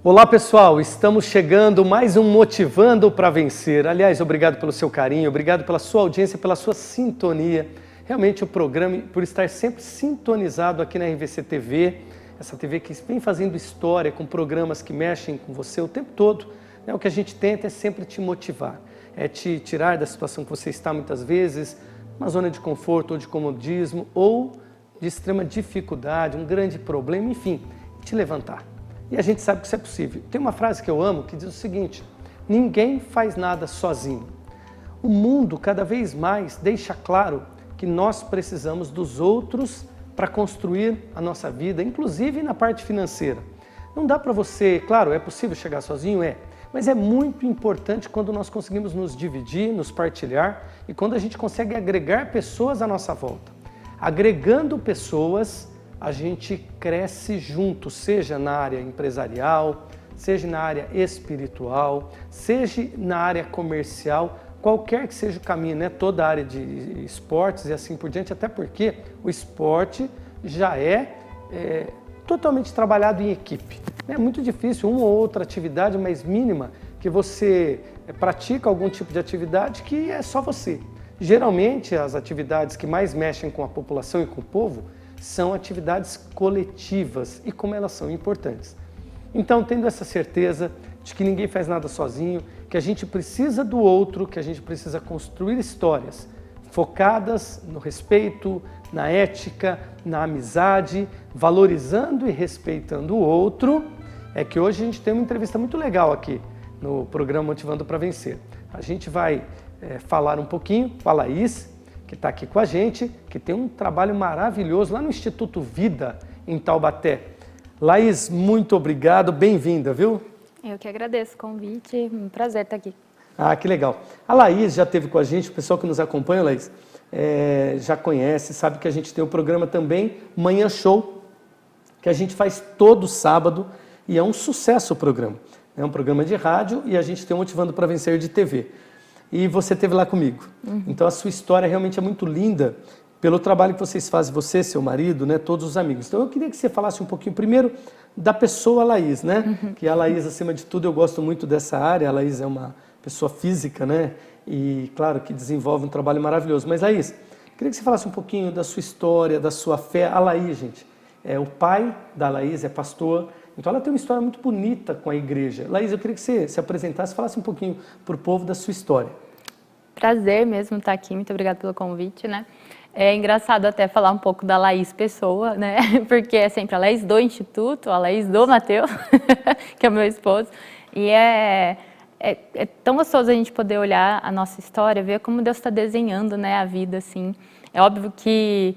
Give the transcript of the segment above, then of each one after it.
Olá pessoal, estamos chegando mais um Motivando para Vencer. Aliás, obrigado pelo seu carinho, obrigado pela sua audiência, pela sua sintonia. Realmente o programa, por estar sempre sintonizado aqui na RVC TV, essa TV que vem fazendo história com programas que mexem com você o tempo todo. O que a gente tenta é sempre te motivar, é te tirar da situação que você está muitas vezes, uma zona de conforto ou de comodismo ou de extrema dificuldade, um grande problema, enfim, te levantar. E a gente sabe que isso é possível. Tem uma frase que eu amo que diz o seguinte: ninguém faz nada sozinho. O mundo cada vez mais deixa claro que nós precisamos dos outros para construir a nossa vida, inclusive na parte financeira. Não dá para você, claro, é possível chegar sozinho, mas é muito importante quando nós conseguimos nos dividir, nos partilhar e quando a gente consegue agregar pessoas à nossa volta. Agregando pessoas, a gente cresce junto, seja na área empresarial, seja na área espiritual, seja na área comercial, qualquer que seja o caminho, toda a área de esportes e assim por diante, até porque o esporte já é totalmente trabalhado em equipe. É muito difícil uma ou outra atividade mais mínima que você pratica algum tipo de atividade que é só você. Geralmente as atividades que mais mexem com a população e com o povo são atividades coletivas e como elas são importantes. Então, tendo essa certeza de que ninguém faz nada sozinho, que a gente precisa do outro, que a gente precisa construir histórias focadas no respeito, na ética, na amizade, valorizando e respeitando o outro, é que hoje a gente tem uma entrevista muito legal aqui no programa Motivando para Vencer. A gente vai falar um pouquinho com a Laís, que está aqui com a gente, que tem um trabalho maravilhoso lá no Instituto Vida, em Taubaté. Laís, muito obrigado, bem-vinda, viu? Eu que agradeço o convite, um prazer estar aqui. Ah, que legal. A Laís já esteve com a gente, o pessoal que nos acompanha, Laís, já conhece, sabe que a gente tem o programa também, Manhã Show, que a gente faz todo sábado e é um sucesso o programa. É um programa de rádio e a gente tem o Motivando para Vencer de TV. E você esteve lá comigo. Então a sua história realmente é muito linda pelo trabalho que vocês fazem, você, seu marido, todos os amigos. Então eu queria que você falasse um pouquinho primeiro da pessoa Laís, Que a Laís, acima de tudo, eu gosto muito dessa área. A Laís é uma pessoa física, E claro que desenvolve um trabalho maravilhoso. Mas Laís, queria que você falasse um pouquinho da sua história, da sua fé. A Laís, gente, o pai da Laís é pastor. Então ela tem uma história muito bonita com a igreja. Laís, eu queria que você se apresentasse, falasse um pouquinho para o povo da sua história. Prazer mesmo estar aqui, muito obrigada pelo convite, É engraçado até falar um pouco da Laís pessoa, Porque é sempre a Laís do Instituto, a Laís do Matheus, que é o meu esposo. E é tão gostoso a gente poder olhar a nossa história, ver como Deus está desenhando, a vida, assim. É óbvio que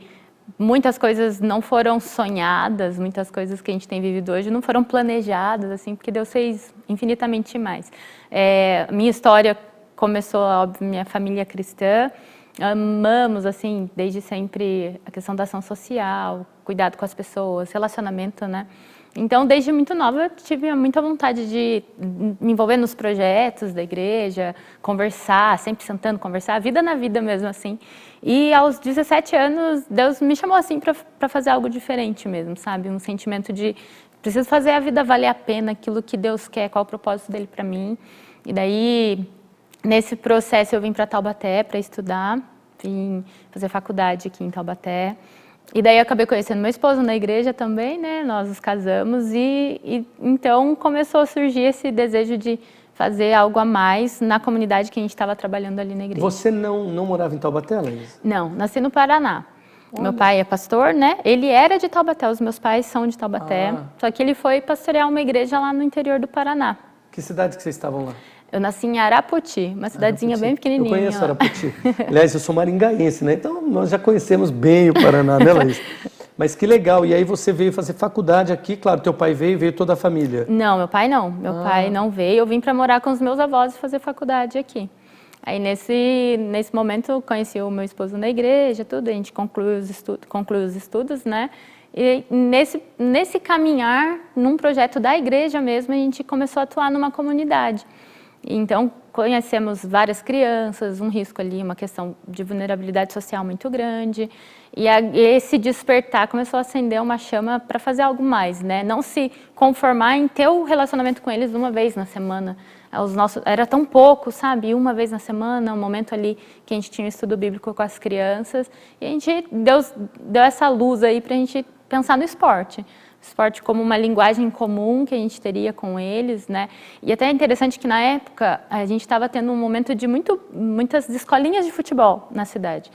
muitas coisas não foram sonhadas, muitas coisas que a gente tem vivido hoje não foram planejadas, assim, porque Deus fez infinitamente mais. Minha história começou, óbvio, minha família cristã, amamos, assim, desde sempre a questão da ação social, cuidado com as pessoas, relacionamento, Então, desde muito nova, eu tive muita vontade de me envolver nos projetos da igreja, conversar, sempre sentando, conversar, a vida na vida mesmo, assim. E aos 17 anos, Deus me chamou, assim, para fazer algo diferente mesmo, sabe? Um sentimento de preciso fazer a vida valer a pena, aquilo que Deus quer, qual o propósito dele para mim. E daí, nesse processo, eu vim para Taubaté para estudar, vim fazer faculdade aqui em Taubaté. E daí eu acabei conhecendo meu esposo na igreja também, Nós nos casamos e então começou a surgir esse desejo de fazer algo a mais na comunidade que a gente estava trabalhando ali na igreja. Você não morava em Taubaté, Laís? Não, nasci no Paraná. Meu pai é pastor, Ele era de Taubaté, os meus pais são de Taubaté, só que ele foi pastorear uma igreja lá no interior do Paraná. Que cidade que vocês estavam lá? Eu nasci em Araputi, uma cidadezinha bem pequenininha. Eu conheço Araputi. Aliás, eu sou maringaense, Então nós já conhecemos bem o Paraná, Laís? Mas que legal. E aí você veio fazer faculdade aqui, claro, teu pai veio toda a família. Não, meu pai não. Meu pai não veio. Eu vim para morar com os meus avós e fazer faculdade aqui. Aí nesse momento eu conheci o meu esposo na igreja, tudo, a gente concluiu os estudos, E nesse caminhar, num projeto da igreja mesmo, a gente começou a atuar numa comunidade. Então, conhecemos várias crianças, um risco ali, uma questão de vulnerabilidade social muito grande. E esse despertar começou a acender uma chama para fazer algo mais, né? Não se conformar em ter o relacionamento com eles uma vez na semana. Era tão pouco, sabe? Uma vez na semana, um momento ali que a gente tinha um estudo bíblico com as crianças. E a gente deu essa luz aí para a gente pensar no esporte. Esporte como uma linguagem comum que a gente teria com eles, né? E até é interessante que na época a gente estava tendo um momento de muitas escolinhas de futebol na cidade.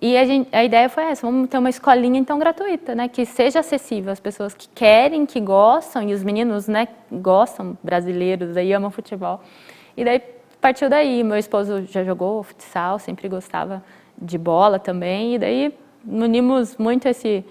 E a ideia foi essa, vamos ter uma escolinha então gratuita, né? Que seja acessível às pessoas que querem, que gostam, e os meninos, né, gostam, brasileiros, aí amam futebol. E daí partiu daí, meu esposo já jogou futsal, sempre gostava de bola também, e daí unimos muito esse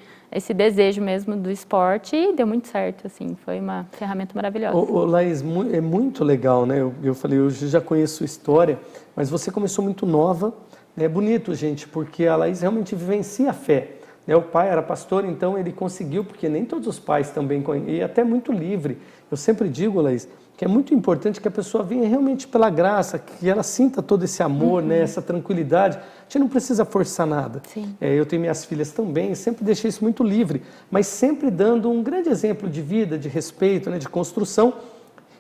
desejo mesmo do esporte e deu muito certo, assim, foi uma ferramenta maravilhosa. Laís, é muito legal, né? Eu falei, eu já conheço a história, mas você começou muito nova, é bonito, gente, porque a Laís realmente vivencia a fé. O pai era pastor, então ele conseguiu, porque nem todos os pais também, e até muito livre. Eu sempre digo, Laís, que é muito importante que a pessoa venha realmente pela graça, que ela sinta todo esse amor, né, essa tranquilidade. A gente não precisa forçar nada. Eu tenho minhas filhas também, sempre deixei isso muito livre, mas sempre dando um grande exemplo de vida, de respeito, né, de construção.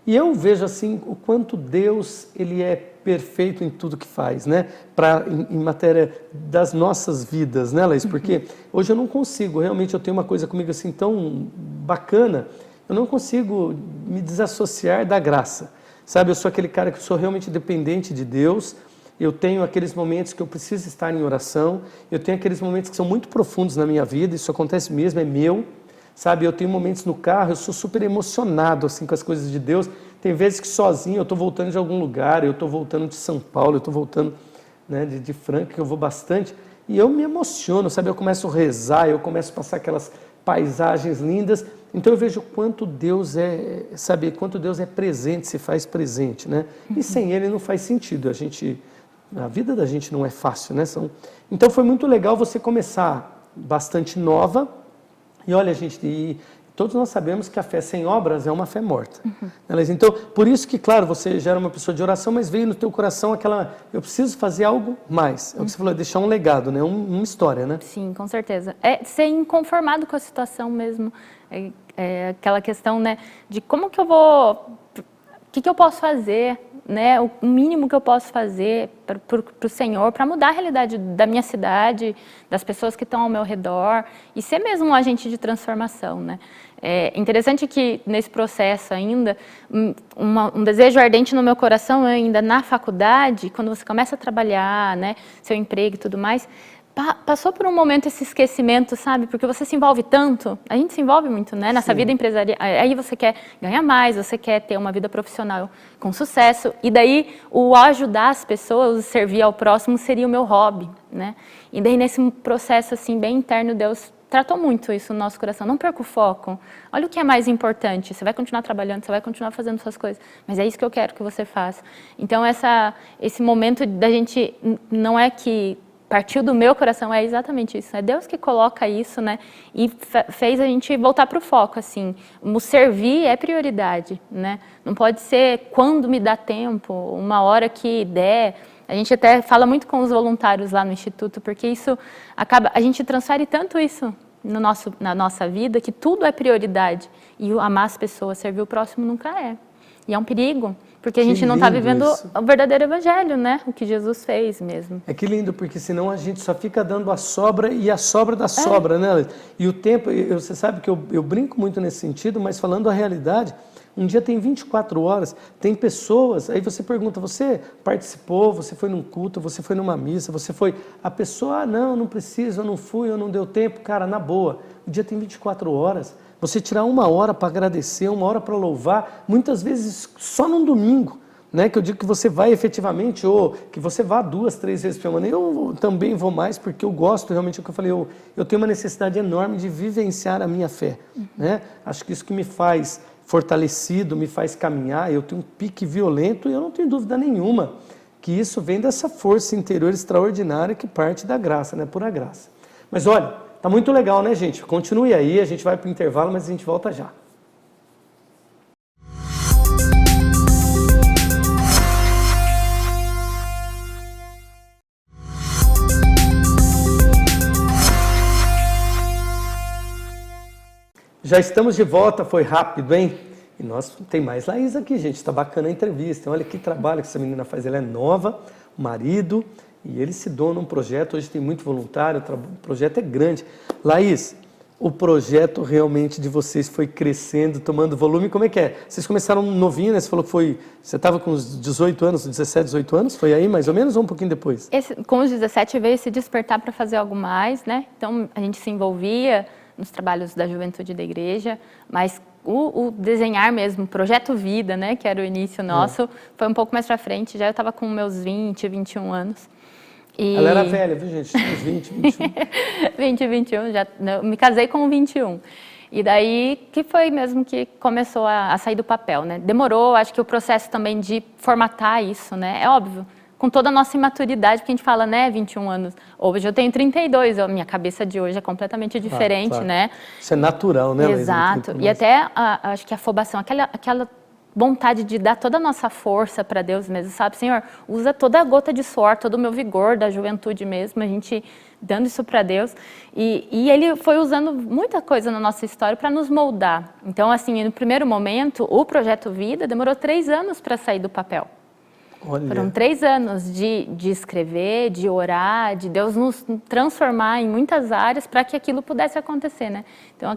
E eu vejo assim o quanto Deus ele é perfeito em tudo que faz, né? Em matéria das nossas vidas, né, Laís? Porque hoje eu não consigo, realmente eu tenho uma coisa comigo assim tão bacana, eu não consigo me desassociar da graça, sabe? Eu sou aquele cara que sou realmente dependente de Deus, eu tenho aqueles momentos que eu preciso estar em oração, eu tenho aqueles momentos que são muito profundos na minha vida, isso acontece mesmo, é meu, sabe? Eu tenho momentos no carro, eu sou super emocionado assim, com as coisas de Deus, tem vezes que sozinho eu estou voltando de algum lugar, eu estou voltando de São Paulo, eu estou voltando, né, de Franca, que eu vou bastante, e eu me emociono, sabe? Eu começo a rezar, eu começo a passar aquelas paisagens lindas, então eu vejo quanto Deus sabe, quanto Deus é presente, se faz presente, né? E sem Ele não faz sentido, a vida da gente não é fácil, né? Então foi muito legal você começar bastante nova, e olha, gente, todos nós sabemos que a fé sem obras é uma fé morta. Então, por isso que, claro, você já era uma pessoa de oração, mas veio no teu coração eu preciso fazer algo mais. É o que você falou, deixar um legado, né? Uma história, né? Sim, com certeza. É ser inconformado com a situação mesmo. É aquela questão, né, de como que eu vou... O que eu posso fazer, né? O mínimo que eu posso fazer para o Senhor, para mudar a realidade da minha cidade, das pessoas que estão ao meu redor, e ser mesmo um agente de transformação, né? É interessante que nesse processo ainda, um desejo ardente no meu coração ainda na faculdade, quando você começa a trabalhar, né, seu emprego e tudo mais, passou por um momento esse esquecimento, sabe? Porque você se envolve tanto, a gente se envolve muito, né? Nessa vida empresarial, aí você quer ganhar mais, você quer ter uma vida profissional com sucesso, e daí o ajudar as pessoas, o servir ao próximo seria o meu hobby, né? E daí nesse processo assim bem interno, Deus tratou muito isso no nosso coração. Não perca o foco. Olha o que é mais importante. Você vai continuar trabalhando, você vai continuar fazendo suas coisas, mas é isso que eu quero que você faça. Então esse momento da gente, não é que partiu do meu coração, é exatamente isso. É Deus que coloca isso, né? E fez a gente voltar para o foco, assim. O servir é prioridade, né? Não pode ser quando me dá tempo, uma hora que der. A gente até fala muito com os voluntários lá no Instituto, porque isso a gente transfere tanto isso na nossa vida, que tudo é prioridade. E amar as pessoas, servir o próximo nunca é. E é um perigo, porque a gente não está vivendo o verdadeiro evangelho, né? O que Jesus fez mesmo. É que lindo, porque senão a gente só fica dando a sobra e a sobra da sobra, né? E o tempo, você sabe que eu brinco muito nesse sentido, mas falando a realidade, um dia tem 24 horas, tem pessoas, aí você pergunta, você participou, você foi num culto, você foi numa missa, você foi... A pessoa, não preciso, eu não fui, eu não deu tempo. Cara, na boa, o dia tem 24 horas. Você tirar uma hora para agradecer, uma hora para louvar, muitas vezes só num domingo, né? Que eu digo que você vai efetivamente, ou que você vá 2, 3 vezes por semana. Eu também vou mais, porque eu gosto realmente, é o que eu falei, eu tenho uma necessidade enorme de vivenciar a minha fé, né? Acho que isso que me faz fortalecido, me faz caminhar, eu tenho um pique violento e eu não tenho dúvida nenhuma que isso vem dessa força interior extraordinária que parte da graça, né? Pura graça. Mas olha, tá muito legal, né, gente? Continue aí, a gente vai para o intervalo, mas a gente volta já. Já estamos de volta, foi rápido, hein? E nós tem mais Laís aqui, gente. Está bacana a entrevista. Olha que trabalho que essa menina faz. Ela é nova, o marido, e ele se doa num projeto. Hoje tem muito voluntário, o projeto é grande. Laís, o projeto realmente de vocês foi crescendo, tomando volume. Como é que é? Vocês começaram novinho, né? Você falou que foi... Você estava com uns 18 anos, 17, 18 anos? Foi aí mais ou menos ou um pouquinho depois? Com os 17 veio se despertar para fazer algo mais, né? Então a gente se envolvia nos trabalhos da juventude da igreja, mas o desenhar mesmo, o Projeto Vida, né? Que era o início nosso, foi um pouco mais para frente. Já eu estava com meus 20, 21 anos. Ela era velha, viu, gente? Tinha uns 20, 21. 20, 21, já me casei com 21. E daí que foi mesmo que começou a sair do papel, né? Demorou, acho que o processo também de formatar isso, né? É óbvio, com toda a nossa imaturidade, porque a gente fala, né, 21 anos. Hoje eu tenho 32, a minha cabeça de hoje é completamente diferente, claro. né? Isso é natural, né, Laís? Exato. E até, acho que a afobação, aquela vontade de dar toda a nossa força para Deus mesmo, sabe? Senhor, usa toda a gota de suor, todo o meu vigor da juventude mesmo, a gente dando isso para Deus. E Ele foi usando muita coisa na nossa história para nos moldar. Então, assim, no primeiro momento, o Projeto Vida demorou 3 anos para sair do papel. Olha. Foram 3 anos de escrever, de orar, de Deus nos transformar em muitas áreas para que aquilo pudesse acontecer, né? Então,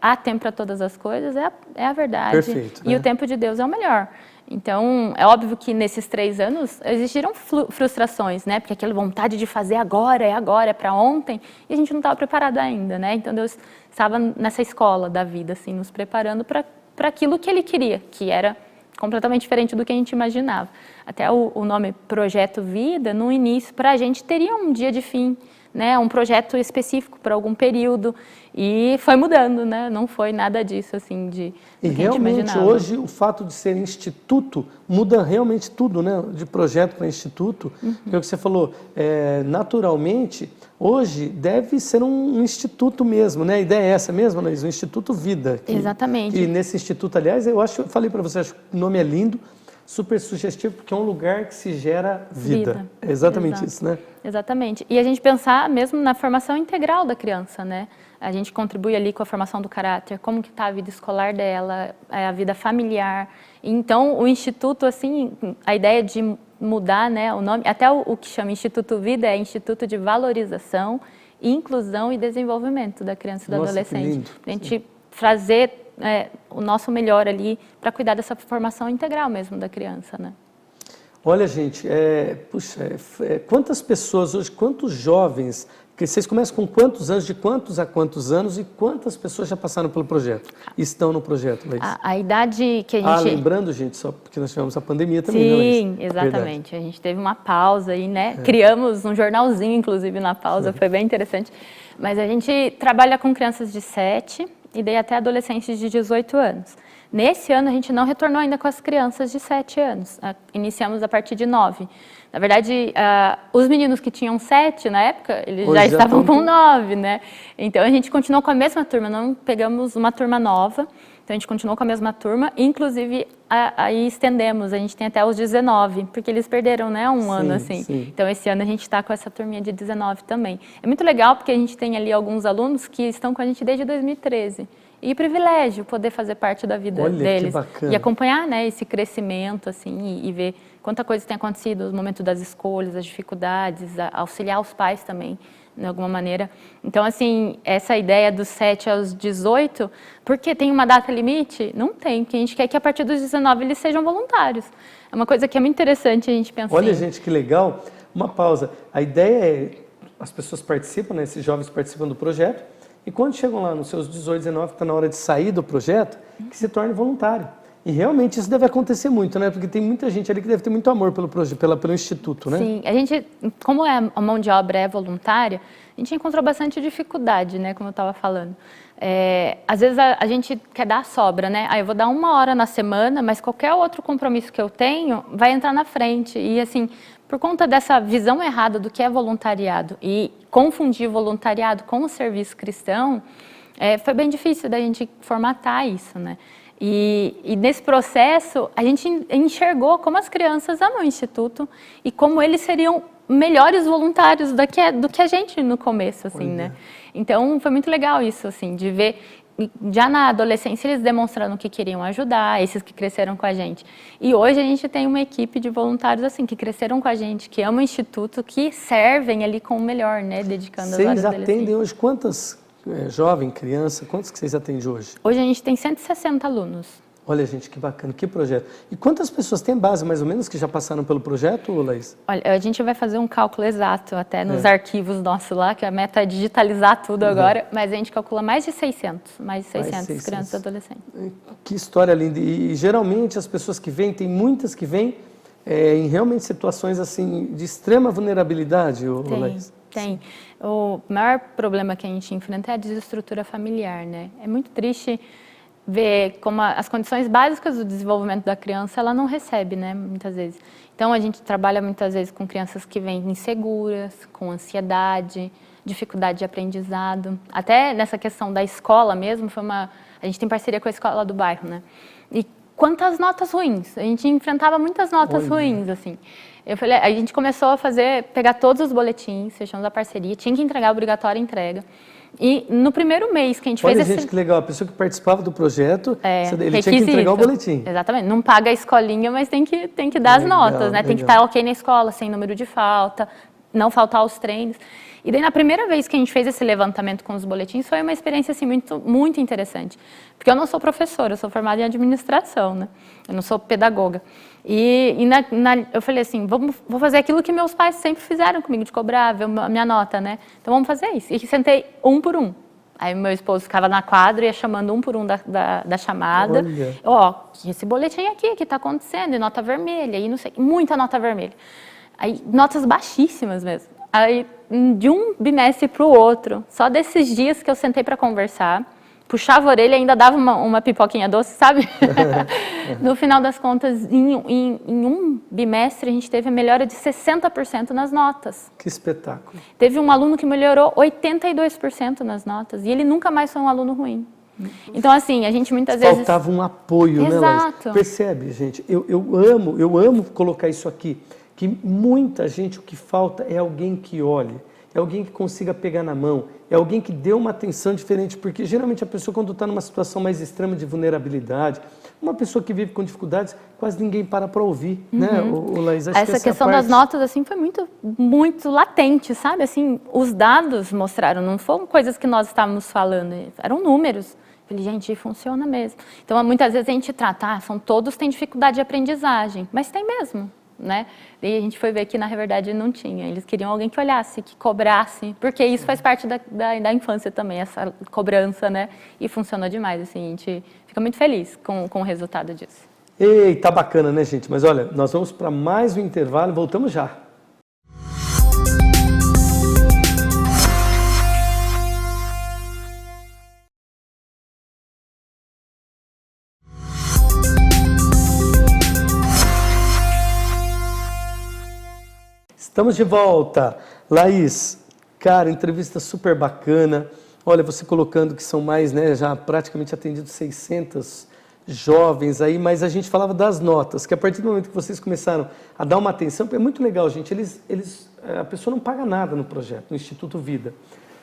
há tempo para todas as coisas é a verdade. Perfeito, e né? o tempo de Deus é o melhor. Então, é óbvio que nesses 3 anos existiram frustrações, né? Porque aquela vontade de fazer agora, é para ontem, e a gente não estava preparado ainda, né? Então, Deus estava nessa escola da vida, assim, nos preparando para aquilo que Ele queria, que era completamente diferente do que a gente imaginava. Até o nome Projeto Vida, no início, para a gente teria um dia de fim, né? Um projeto específico para algum período, e foi mudando, né? Não foi nada disso, assim, do que a gente realmente imaginava. hoje o fato de ser instituto muda realmente tudo, né? De projeto para instituto, que é o que você falou, naturalmente, hoje deve ser um instituto mesmo, né? A ideia é essa mesmo, Laís, um Instituto Vida. Exatamente. E nesse instituto, aliás, eu falei para você, acho que o nome é lindo, super sugestivo, porque é um lugar que se gera vida. É exatamente Exato. isso, né? Exatamente. E a gente pensar mesmo na formação integral da criança, né? A gente contribui ali com a formação do caráter, como que está a vida escolar dela, a vida familiar. Então, o Instituto, assim, a ideia de mudar, né, o nome, até o que chama Instituto Vida é Instituto de Valorização, Inclusão e Desenvolvimento da Criança e do Adolescente. Que lindo. A gente fazer o nosso melhor ali para cuidar dessa formação integral mesmo da criança, né? Olha, gente, quantas pessoas hoje, quantos jovens, que vocês começam com quantos anos, de quantos a quantos anos e quantas pessoas já passaram pelo projeto, estão no projeto, Laís? A idade que a gente... lembrando, gente, só porque nós tivemos a pandemia também, né, Sim, Laís? exatamente. A gente teve uma pausa aí, né? Criamos um jornalzinho, inclusive, na pausa, foi bem interessante. Mas a gente trabalha com crianças de 7 e daí até adolescentes de 18 anos. Nesse ano, a gente não retornou ainda com as crianças de 7 anos. Iniciamos a partir de 9. Na verdade, os meninos que tinham 7 na época, eles já estavam com 9, né? Então, a gente continuou com a mesma turma, não pegamos uma turma nova. Então, a gente continuou com a mesma turma, inclusive, aí estendemos, a gente tem até os 19, porque eles perderam, né, um ano, assim. Sim. Então, esse ano a gente está com essa turminha de 19 também. É muito legal, porque a gente tem ali alguns alunos que estão com a gente desde 2013. E privilégio poder fazer parte da vida deles. Que bacana. E acompanhar, né, esse crescimento, assim, e ver quanta coisa tem acontecido, os momentos das escolhas, as dificuldades, auxiliar os pais também, de alguma maneira. Então, assim, essa ideia dos 7 aos 18, porque tem uma data limite? Não tem, porque a gente quer que a partir dos 19 eles sejam voluntários. É uma coisa que é muito interessante a gente pensar. Olha, gente, que legal. Uma pausa. A ideia é, as pessoas participam, né, esses jovens participam do projeto, e quando chegam lá nos seus 18, 19, está na hora de sair do projeto, que se torne voluntário. E realmente isso deve acontecer muito, né? Porque tem muita gente ali que deve ter muito amor pelo projeto, pelo instituto, né? Sim, a gente, como a mão de obra é voluntária, a gente encontrou bastante dificuldade, né? Como eu estava falando. Às vezes a gente quer dar a sobra, né? Eu vou dar 1 hora na semana, mas qualquer outro compromisso que eu tenho vai entrar na frente. E assim, por conta dessa visão errada do que é voluntariado e confundir voluntariado com o serviço cristão, foi bem difícil da gente formatar isso, né? E nesse processo, a gente enxergou como as crianças amam o Instituto e como eles seriam melhores voluntários do que a gente no começo, assim, né? Então, foi muito legal isso, assim, de ver já na adolescência eles demonstrando que queriam ajudar, esses que cresceram com a gente. E hoje a gente tem uma equipe de voluntários assim, que cresceram com a gente, que amam o Instituto, que servem ali com o melhor, né, dedicando as horas Vocês deles. atendem hoje quantas jovens, criança, quantos que vocês atendem hoje? Hoje a gente tem 160 alunos. Olha, gente, que bacana, que projeto. E quantas pessoas têm base, mais ou menos, que já passaram pelo projeto, Laís? Olha, a gente vai fazer um cálculo exato até nos arquivos nossos lá, que a meta é digitalizar tudo agora, mas a gente calcula mais de 600 crianças e adolescentes. Que história linda. E geralmente as pessoas que vêm, tem muitas que vêm em realmente situações assim de extrema vulnerabilidade, Laís? Tem. O maior problema que a gente enfrenta é a desestrutura familiar, né? É muito triste ver como as condições básicas do desenvolvimento da criança ela não recebe, né, muitas vezes. Então a gente trabalha muitas vezes com crianças que vêm inseguras, com ansiedade, dificuldade de aprendizado. Até nessa questão da escola mesmo, a gente tem parceria com a escola do bairro, né? E quantas notas ruins? A gente enfrentava muitas notas ruins, assim. Eu falei, a gente começou a pegar todos os boletins, fechamos a parceria, tinha que entregar, obrigatória entrega. E no primeiro mês que a gente fez esse... Olha, gente, que legal. A pessoa que participava do projeto, ele tinha que entregar o boletim. Exatamente. Não paga a escolinha, mas tem que dar as notas, né? Tem que estar ok na escola, sem número de falta, não faltar aos treinos. E daí, na primeira vez que a gente fez esse levantamento com os boletins, foi uma experiência, assim, muito, muito interessante. Porque eu não sou professora, eu sou formada em administração, né? Eu não sou pedagoga. Eu falei assim, vou fazer aquilo que meus pais sempre fizeram comigo, de cobrar, ver a minha nota, né? Então, vamos fazer isso. E sentei um por um. Aí, meu esposo ficava na quadra, ia chamando um por um da chamada. Ó, esse boletim aqui, que está acontecendo, e nota vermelha, e não sei, muita nota vermelha. Aí, notas baixíssimas mesmo. Aí, de um bimestre para o outro, só desses dias que eu sentei para conversar, puxava a orelha e ainda dava uma pipoquinha doce, sabe? No final das contas, em um bimestre, a gente teve a melhora de 60% nas notas. Que espetáculo. Teve um aluno que melhorou 82% nas notas, e ele nunca mais foi um aluno ruim. Então, assim, a gente muitas vezes... Faltava um apoio, né, Laís? Percebe, gente? Eu amo colocar isso aqui, que muita gente, o que falta é alguém que olhe, é alguém que consiga pegar na mão, é alguém que dê uma atenção diferente, porque geralmente a pessoa, quando está numa situação mais extrema de vulnerabilidade, uma pessoa que vive com dificuldades, quase ninguém para ouvir, né, Laís? Acho essa questão das notas, assim, foi muito, muito latente, sabe? Assim, os dados mostraram, não foram coisas que nós estávamos falando, eram números. Falei, gente, funciona mesmo. Então, muitas vezes a gente trata, todos têm dificuldade de aprendizagem, mas tem mesmo. Né? E a gente foi ver que, na verdade, não tinha. Eles queriam alguém que olhasse, que cobrasse, porque isso faz parte da infância também, essa cobrança, né? E funcionou demais, assim, a gente fica muito feliz com o resultado disso. Ei, tá bacana, né, gente? Mas olha, nós vamos para mais um intervalo, voltamos já. Estamos de volta. Laís, cara, entrevista super bacana. Olha, você colocando que são mais, né, já praticamente atendidos 600 jovens aí, mas a gente falava das notas, que a partir do momento que vocês começaram a dar uma atenção, é muito legal, gente, a pessoa não paga nada no projeto, no Instituto Vida.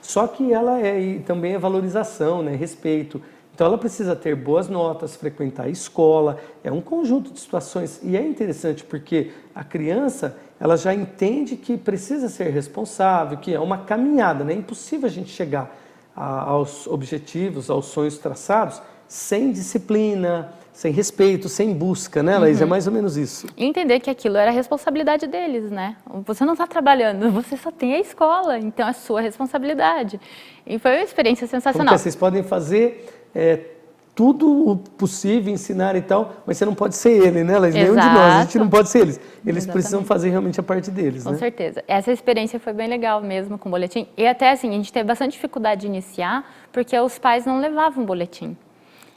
Só que ela e também é valorização, né, respeito. Então, ela precisa ter boas notas, frequentar a escola, é um conjunto de situações. E é interessante porque a criança, ela já entende que precisa ser responsável, que é uma caminhada, né? É impossível a gente chegar aos objetivos, aos sonhos traçados, sem disciplina, sem respeito, sem busca, né, Laís? É mais ou menos isso. E entender que aquilo era a responsabilidade deles, né? Você não está trabalhando, você só tem a escola, então é sua responsabilidade. E foi uma experiência sensacional. Porque vocês podem fazer tudo o possível, ensinar e tal, mas você não pode ser ele, né, Laís? Nenhum de nós, a gente não pode ser eles. Eles precisam fazer realmente a parte deles, né? Com certeza. Essa experiência foi bem legal mesmo com o boletim. E até assim, a gente teve bastante dificuldade de iniciar, porque os pais não levavam boletim.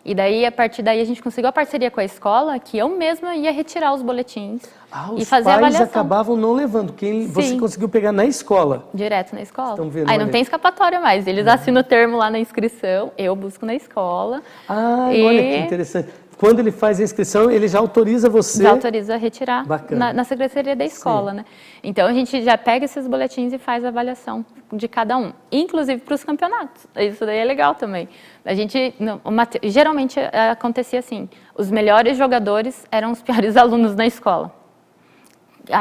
E daí, a partir daí, a gente conseguiu a parceria com a escola, que eu mesma ia retirar os boletins e fazer a avaliação. Os pais acabavam não levando, você conseguiu pegar na escola? Direto na escola. Estão vendo, aí não tem escapatória mais, eles assinam o termo lá na inscrição, eu busco na escola. Olha que interessante. quando ele faz a inscrição, ele já autoriza você... Já autoriza a retirar na secretaria da escola, Sim. né? Então, a gente já pega esses boletins e faz a avaliação de cada um, inclusive para os campeonatos. Isso daí é legal também. A gente, geralmente, acontecia assim, os melhores jogadores eram os piores alunos na escola.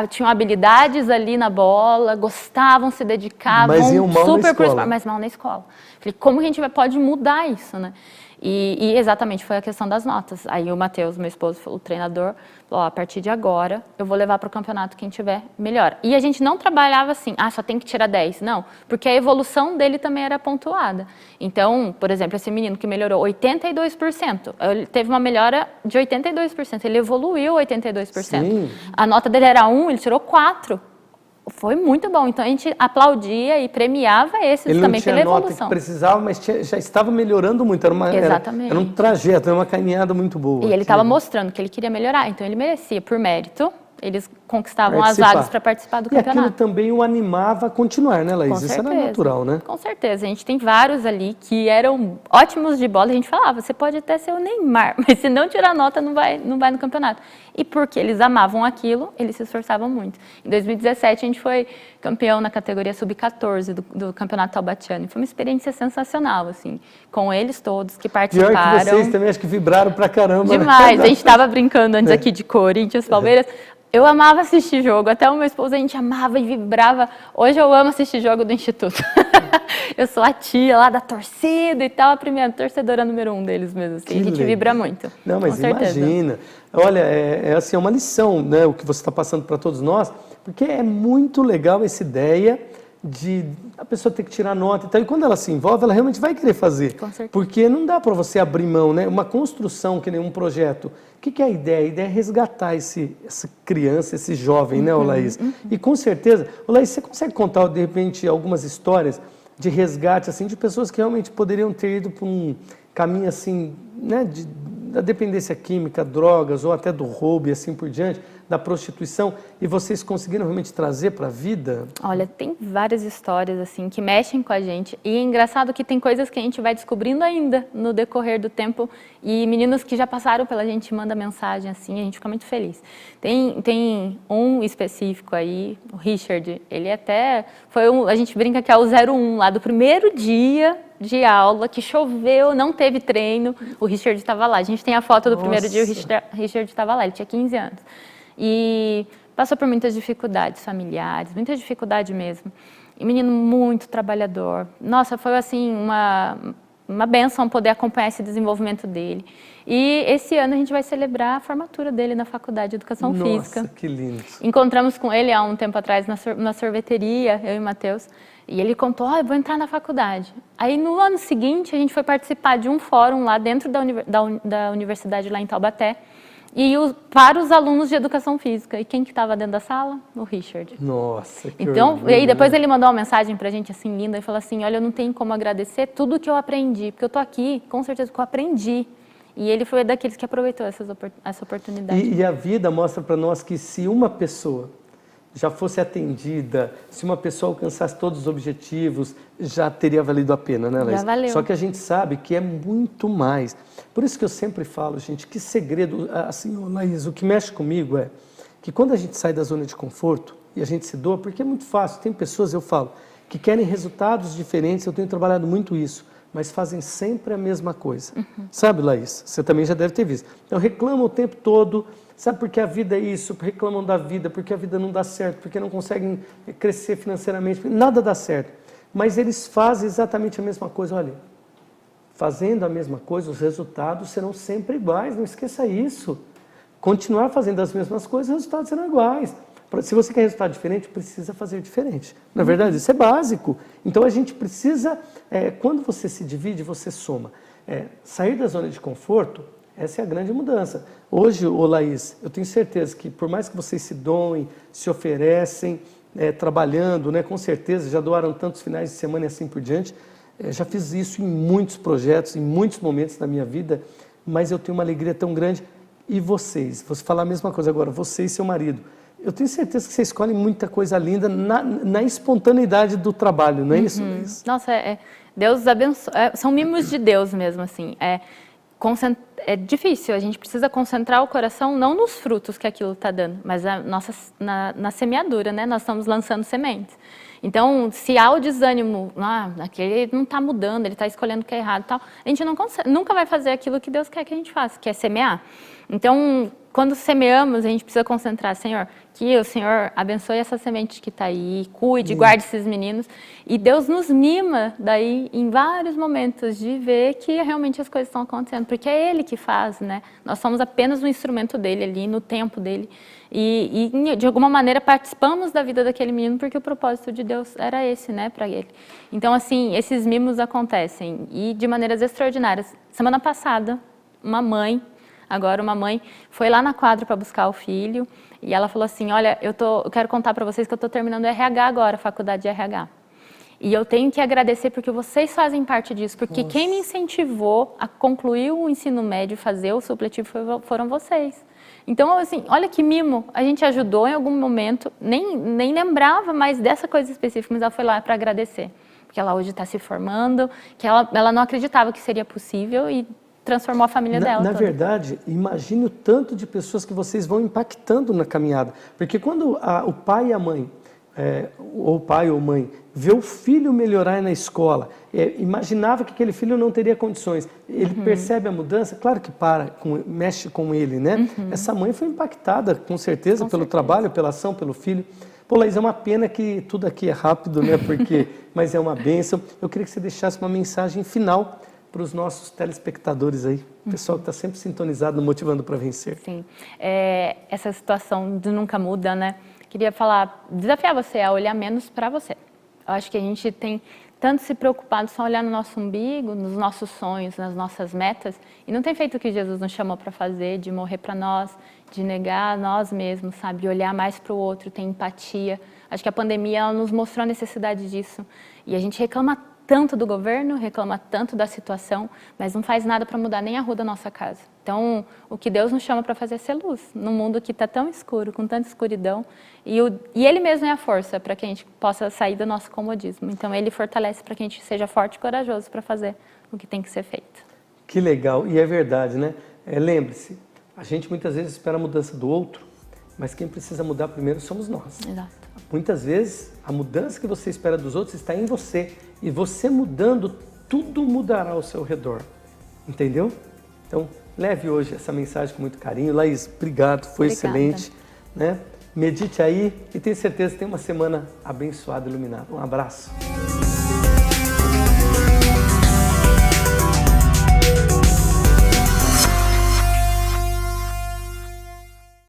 Tinham habilidades ali na bola, gostavam, se dedicavam, mas iam mal super na escola. mas mal na escola. Falei, como que a gente pode mudar isso, né? E exatamente foi a questão das notas. Aí o Matheus, meu esposo, o treinador, falou, a partir de agora eu vou levar para o campeonato quem tiver melhor. E a gente não trabalhava assim, só tem que tirar 10. Não, porque a evolução dele também era pontuada. Então, por exemplo, esse menino que melhorou 82%, ele teve uma melhora de 82%, ele evoluiu 82%. Sim. A nota dele era 1, ele tirou 4. Foi muito bom. Então, a gente aplaudia e premiava esses também pela evolução. Ele não tinha nota que precisava, mas já estava melhorando muito. Exatamente. Era um trajeto, era uma caminhada muito boa. E ele estava mostrando que ele queria melhorar. Então, ele merecia, por mérito, eles conquistavam as vagas para participar do campeonato. E aquilo também o animava a continuar, né, Laís? Isso era natural, né? Com certeza. A gente tem vários ali que eram ótimos de bola. A gente falava, você pode até ser o Neymar, mas se não tirar nota, não vai no campeonato. E porque eles amavam aquilo, eles se esforçavam muito. Em 2017, a gente foi campeão na categoria sub-14 do Campeonato Taubatiano. Foi uma experiência sensacional, assim, com eles todos que participaram. Pior que vocês também, acho que vibraram pra caramba. Demais. Né? A gente estava brincando antes aqui de Corinthians, Palmeiras. Eu amava assistir jogo, até o meu esposo a gente amava e vibrava. Hoje eu amo assistir jogo do Instituto. Eu sou a tia lá da torcida e tal, a primeira torcedora número 1 deles mesmo. Assim. A gente vibra muito. Não, mas imagina. Olha, assim, é uma lição, né, o que você está passando para todos nós, porque é muito legal essa ideia de a pessoa ter que tirar nota e tal. E quando ela se envolve, ela realmente vai querer fazer. Com certeza. Porque não dá para você abrir mão, né? Uma construção, que nem um projeto. O que é a ideia? A ideia é resgatar essa criança, esse jovem, né, Laís? E com certeza, Laís, você consegue contar, de repente, algumas histórias de resgate, assim, de pessoas que realmente poderiam ter ido por um caminho, assim, né, da dependência química, drogas, ou até do roubo e assim por diante, da prostituição, e vocês conseguiram realmente trazer para a vida? Olha, tem várias histórias assim que mexem com a gente, e é engraçado que tem coisas que a gente vai descobrindo ainda no decorrer do tempo, e meninos que já passaram pela gente mandam mensagem assim, a gente fica muito feliz. Tem um específico aí, o Richard, ele até foi a gente brinca que é o 01 lá do primeiro dia de aula, que choveu, não teve treino, o Richard estava lá. A gente tem a foto do primeiro dia, o Richard estava lá, ele tinha 15 anos. E passou por muitas dificuldades familiares, muita dificuldade mesmo. E menino muito trabalhador. Nossa, foi assim uma bênção poder acompanhar esse desenvolvimento dele. E esse ano a gente vai celebrar a formatura dele na Faculdade de Educação Física. Nossa, que lindo. Encontramos com ele há um tempo atrás na sorveteria, eu e o Matheus, e ele contou, eu vou entrar na faculdade. Aí no ano seguinte a gente foi participar de um fórum lá dentro da universidade lá em Taubaté, e para os alunos de Educação Física. E quem que estava dentro da sala? O Richard. Nossa, que então, orgulho, e aí depois ele mandou uma mensagem pra gente assim, linda, e falou assim, olha, eu não tenho como agradecer tudo que eu aprendi, porque eu tô aqui, com certeza, que eu aprendi. E ele foi daqueles que aproveitou essa oportunidade. E a vida mostra para nós que se uma pessoa já fosse atendida, se uma pessoa alcançasse todos os objetivos, já teria valido a pena, né, Laís? Já valeu. Só que a gente sabe que é muito mais. Por isso que eu sempre falo, gente, que segredo, assim, Laís, o que mexe comigo é que quando a gente sai da zona de conforto e a gente se doa, porque é muito fácil, tem pessoas, eu falo, que querem resultados diferentes, eu tenho trabalhado muito isso, mas fazem sempre a mesma coisa. Sabe, Laís? Você também já deve ter visto. Então, reclamam o tempo todo, sabe por que a vida é isso? Reclamam da vida, porque a vida não dá certo, porque não conseguem crescer financeiramente, nada dá certo. Mas eles fazem exatamente a mesma coisa, olha, fazendo a mesma coisa, os resultados serão sempre iguais, não esqueça isso. Continuar fazendo as mesmas coisas, os resultados serão iguais. Se você quer resultado diferente, precisa fazer diferente. Na verdade, isso é básico. Então, a gente precisa, quando você se divide, você soma. Sair da zona de conforto, essa é a grande mudança. Hoje, Laís, eu tenho certeza que por mais que vocês se doem, se oferecem, trabalhando, né, com certeza, já doaram tantos finais de semana e assim por diante, já fiz isso em muitos projetos, em muitos momentos da minha vida, mas eu tenho uma alegria tão grande. E vocês, vou falar a mesma coisa agora, você e seu marido, eu tenho certeza que você escolhe muita coisa linda na espontaneidade do trabalho, não é isso, Luiz? Nossa, Deus abençoe. São mimos de Deus mesmo, assim. é difícil, a gente precisa concentrar o coração não nos frutos que aquilo está dando, mas na semeadura, né? Nós estamos lançando sementes. Então, se há o desânimo, aquele não está mudando, ele está escolhendo o que é errado e tal, a gente nunca vai fazer aquilo que Deus quer que a gente faça, que é semear. Então, quando semeamos, a gente precisa concentrar, Senhor, que o Senhor abençoe essa semente que está aí, cuide, guarde esses meninos. E Deus nos mima daí em vários momentos de ver que realmente as coisas estão acontecendo, porque é Ele que faz, né? Nós somos apenas um instrumento dele ali, no tempo dele. E de alguma maneira participamos da vida daquele menino, porque o propósito de Deus era esse, né, para ele. Então, assim, esses mimos acontecem e de maneiras extraordinárias. Semana passada, uma mãe foi lá na quadra para buscar o filho e ela falou assim, olha, eu quero contar para vocês que eu estou terminando o RH agora, a faculdade de RH. E eu tenho que agradecer porque vocês fazem parte disso, porque quem me incentivou a concluir o ensino médio, fazer o supletivo, foram vocês. Então, assim, olha que mimo, a gente ajudou em algum momento, nem lembrava mais dessa coisa específica, mas ela foi lá para agradecer. Porque ela hoje está se formando, que ela não acreditava que seria possível e transformou a família dela. Na verdade, imagine o tanto de pessoas que vocês vão impactando na caminhada. Porque quando o pai e a mãe, ou pai ou mãe, vê o filho melhorar na escola, imaginava que aquele filho não teria condições, ele percebe a mudança, claro que mexe com ele, né? Essa mãe foi impactada, com certeza, pelo trabalho, pela ação, pelo filho. Pô, Laís, é uma pena que tudo aqui é rápido, né? Mas é uma bênção. Eu queria que você deixasse uma mensagem final para os nossos telespectadores aí, o pessoal que está sempre sintonizado no Motivando para Vencer. Sim, essa situação de nunca muda, né? Queria desafiar você a olhar menos para você. Eu acho que a gente tem tanto se preocupado só olhar no nosso umbigo, nos nossos sonhos, nas nossas metas, e não tem feito o que Jesus nos chamou para fazer, de morrer para nós, de negar nós mesmos, sabe? De olhar mais para o outro, ter empatia. Acho que a pandemia ela nos mostrou a necessidade disso. E a gente reclama tanto do governo, reclama tanto da situação, mas não faz nada para mudar nem a rua da nossa casa. Então, o que Deus nos chama para fazer é ser luz, num mundo que está tão escuro, com tanta escuridão, e Ele mesmo é a força para que a gente possa sair do nosso comodismo. Então, Ele fortalece para que a gente seja forte e corajoso para fazer o que tem que ser feito. Que legal, e é verdade, né? Lembre-se, a gente muitas vezes espera a mudança do outro, mas quem precisa mudar primeiro somos nós. Exato. Muitas vezes, a mudança que você espera dos outros está em você. E você mudando, tudo mudará ao seu redor. Entendeu? Então, leve hoje essa mensagem com muito carinho. Laís, obrigado, foi excelente. Né? Medite aí e tenho certeza que tem uma semana abençoada e iluminada. Um abraço.